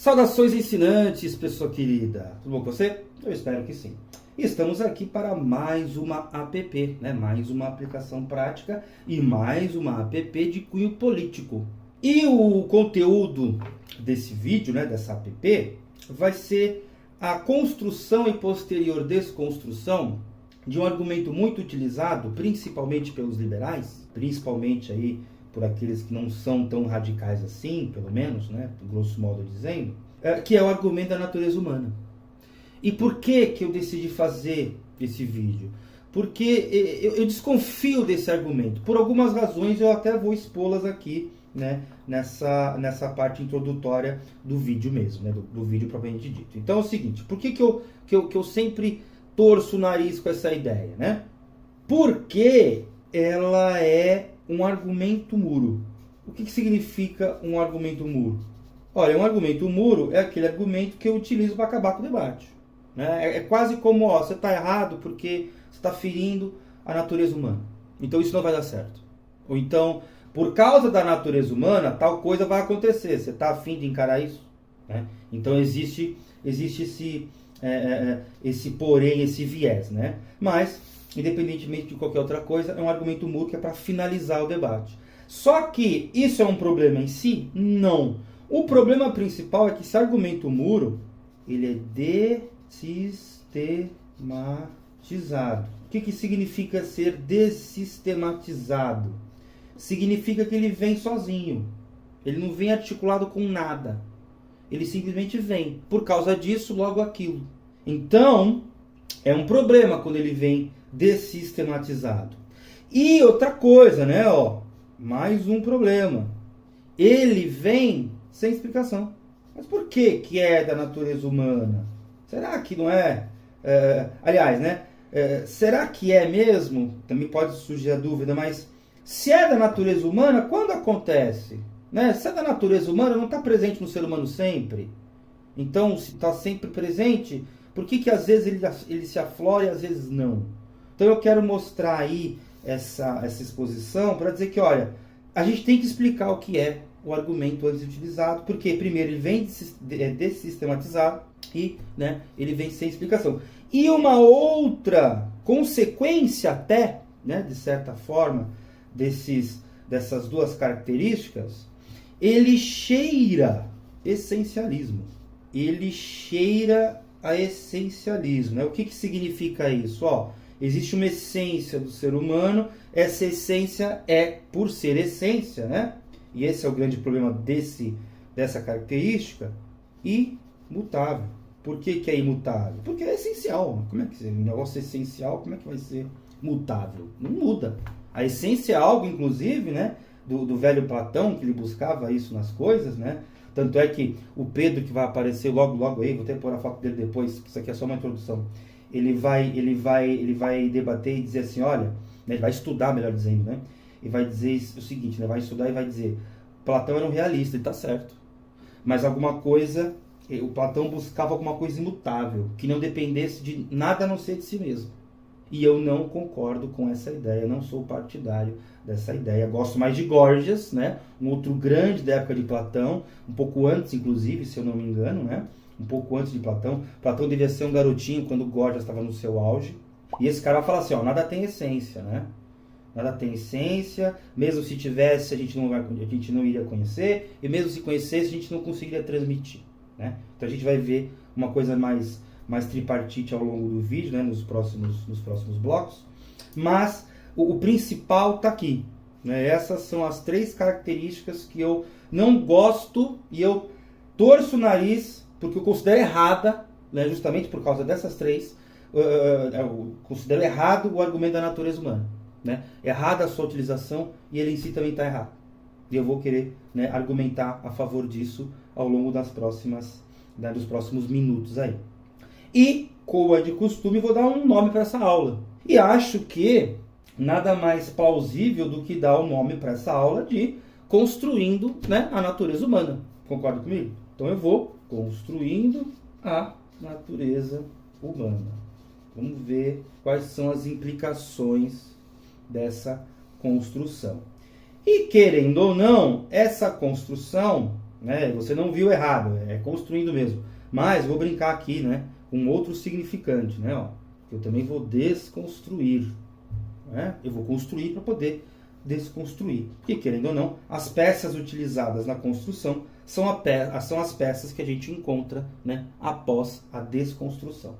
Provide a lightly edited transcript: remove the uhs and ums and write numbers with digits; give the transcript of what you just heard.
Saudações ensinantes, pessoa querida. Tudo bom com você? Eu espero que sim. Estamos aqui para mais uma app, né? Mais uma aplicação prática e mais uma app de cunho político. E o conteúdo desse vídeo, né, dessa app, vai ser a construção e posterior desconstrução de um argumento muito utilizado, principalmente pelos liberais, principalmente aí por aqueles que não são tão radicais assim, pelo menos, né, grosso modo dizendo, que é o argumento da natureza humana. E por que eu decidi fazer esse vídeo? Porque eu desconfio desse argumento. Por algumas razões eu até vou expô-las aqui, né, nessa parte introdutória do vídeo mesmo, né, do vídeo propriamente dito. Então é o seguinte, por que eu sempre torço o nariz com essa ideia, né? Porque ela é um argumento muro. O que significa um argumento muro? Olha, um argumento muro é aquele argumento que eu utilizo para acabar com o debate. Né? É quase como, ó, você está errado porque você está ferindo a natureza humana. Então isso não vai dar certo. Ou então, por causa da natureza humana, tal coisa vai acontecer. Você está afim de encarar isso? Né? Então existe esse porém, esse viés. Né? Mas, independentemente de qualquer outra coisa, é um argumento muro que é para finalizar o debate. Só que isso é um problema em si? Não. O problema principal é que esse argumento muro, ele é desistematizado. O que significa ser desistematizado? Significa que ele vem sozinho. Ele não vem articulado com nada. Ele simplesmente vem. Por causa disso, logo aquilo. Então, é um problema quando ele vem desistematizado. E outra coisa, né? Ó, mais um problema. Ele vem sem explicação. Mas por que é da natureza humana? Será que não é? Aliás, né? Será que é mesmo? Também pode surgir a dúvida, mas se é da natureza humana, quando acontece? Né? Se é da natureza humana, não está presente no ser humano sempre? Então, se está sempre presente, por que às vezes ele se aflora e às vezes não? Então eu quero mostrar aí essa exposição para dizer que, olha, a gente tem que explicar o que é o argumento antes utilizado, porque primeiro ele vem desistematizado e, né, ele vem sem explicação. E uma outra consequência até, né, de certa forma, dessas duas características, ele cheira essencialismo. Ele cheira a essencialismo. Né? O que significa isso? Ó, existe uma essência do ser humano, essa essência é, por ser essência, né? E esse é o grande problema dessa característica, imutável. Por que é imutável? Porque é essencial. Como é que um negócio essencial, como é que vai ser mutável? Não muda. A essência é algo, inclusive, né, do velho Platão, que ele buscava isso nas coisas, né? Tanto é que o Pedro, que vai aparecer logo aí, vou até pôr a foto dele depois, que isso aqui é só uma introdução, ele vai debater e dizer assim, olha, né, ele vai estudar, melhor dizendo, né? E vai dizer o seguinte, né? Vai estudar e vai dizer, Platão era um realista, ele está certo. Mas alguma coisa, o Platão buscava alguma coisa imutável, que não dependesse de nada a não ser de si mesmo. E eu não concordo com essa ideia, não sou partidário dessa ideia. Gosto mais de Górgias, né? Um outro grande da época de Platão, um pouco antes, inclusive, se eu não me engano, né? Um pouco antes de Platão. Platão devia ser um garotinho quando Górgias estava no seu auge. E esse cara fala assim, ó, nada tem essência, né? Nada tem essência, mesmo se tivesse, a gente não iria conhecer, e mesmo se conhecesse, a gente não conseguiria transmitir, né? Então a gente vai ver uma coisa mais tripartite ao longo do vídeo, né? nos próximos blocos, mas o principal está aqui, né? Essas são as três características que eu não gosto e eu torço o nariz, porque eu considero errada, né? Justamente por causa dessas três, eu considero errado o argumento da natureza humana. Né? Errada a sua utilização e ele em si também está errado. E eu vou querer, né, argumentar a favor disso ao longo dos próximos minutos aí. E, como é de costume, vou dar um nome para essa aula. E acho que nada mais plausível do que dar o nome para essa aula de Construindo, né, a Natureza Humana. Concorda comigo? Então eu vou Construindo a Natureza Humana. Vamos ver quais são as implicações dessa construção. E querendo ou não, essa construção, né? Você não viu errado, é construindo mesmo. Mas vou brincar aqui, né, com outro significante, né, ó, que eu também vou desconstruir, né? Eu vou construir para poder desconstruir. Porque, querendo ou não, as peças utilizadas na construção são as peças que a gente encontra, né, após a desconstrução.